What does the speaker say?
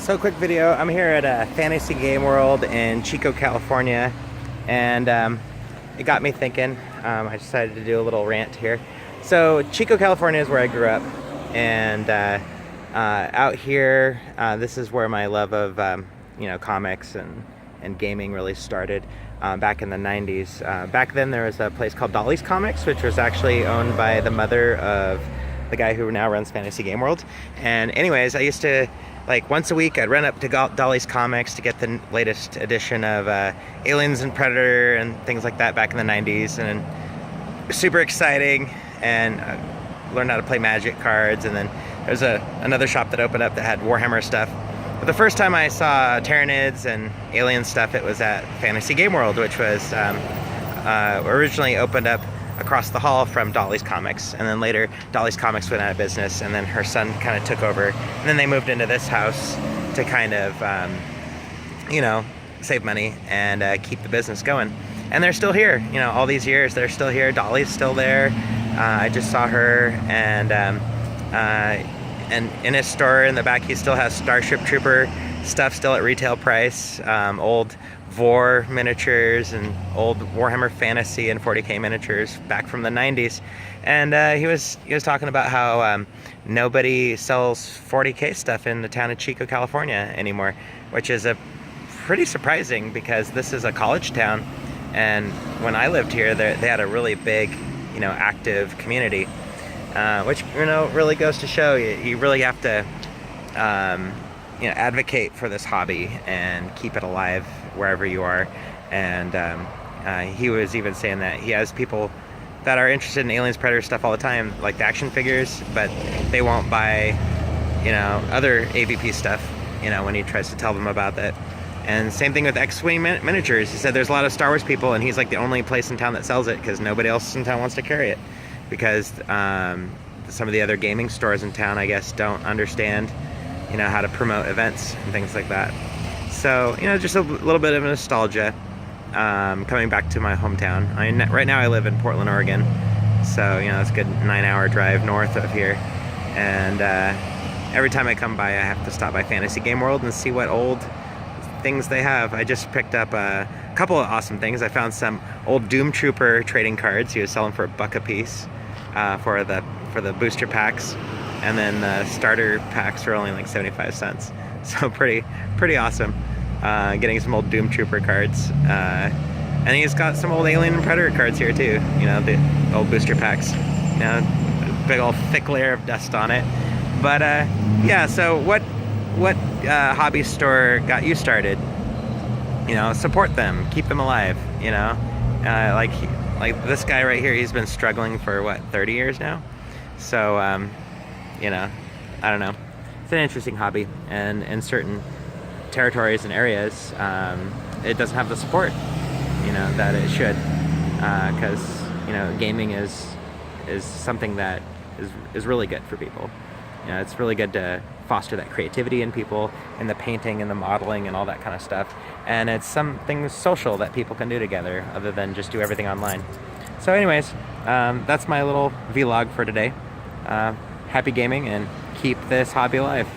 So quick video. I'm here at Fantasy Gameworld in Chico, California, and it got me thinking. I decided to do a little rant here. So Chico, California is where I grew up, and out here, this is where my love of comics and gaming really started. Back in the 90s. Back then there was a place called Dolly's Comics, which was actually owned by the mother of the guy who now runs Fantasy Gameworld. And anyways, I used to, like, once a week I'd run up to Dolly's Comics to get the latest edition of Aliens and Predator and things like that back in the 90s, and super exciting, and learned how to play Magic cards. And then there's another shop that opened up that had Warhammer stuff. But the first time I saw Tyranids and Alien stuff, it was at Fantasy Gameworld, which was originally opened up across the hall from Dolly's Comics, and then later Dolly's Comics went out of business, and then her son kind of took over, and then they moved into this house to kind of save money and keep the business going. And they're still here, all these years they're still here. Dolly's still there. I just saw her, and in his store in the back he still has Starship Trooper stuff still at retail price, old Vor miniatures and old Warhammer Fantasy and 40K miniatures back from the 90s. And he was talking about how nobody sells 40K stuff in the town of Chico, California anymore, which is a pretty surprising because this is a college town, and when I lived here they had a really big active community, which really goes to show you really have to advocate for this hobby and keep it alive wherever you are. And he was even saying that he has people that are interested in Aliens, Predator stuff all the time, like the action figures, but they won't buy other AVP stuff when he tries to tell them about that. And same thing with X-Wing miniatures. He said there's a lot of Star Wars people, and he's like the only place in town that sells it because nobody else in town wants to carry it, because some of the other gaming stores in town, I guess, don't understand how to promote events and things like that. So just a little bit of nostalgia coming back to my hometown. Right now I live in Portland, Oregon, so it's a good 9-hour drive north of here, and every time I come by I have to stop by Fantasy Gameworld and see what old things they have. I just picked up a couple of awesome things. I found some old Doom Trooper trading cards. He was selling for $1 a piece for the booster packs, and then the starter packs are only like 75 cents. So pretty awesome. Getting some old Doom Trooper cards, and he's got some old Alien and Predator cards here too. The old booster packs. Big old thick layer of dust on it. But yeah. So what hobby store got you started? Support them, keep them alive. Like this guy right here, he's been struggling for what, 30 years now. So I don't know. It's an interesting hobby, and in certain territories and areas, it doesn't have the support that it should, because gaming is something that is really good for people. It's really good to foster that creativity in people, and the painting and the modeling and all that kind of stuff, and it's something social that people can do together other than just do everything online. So anyways, that's my little vlog for today. Happy gaming, and keep this hobby alive.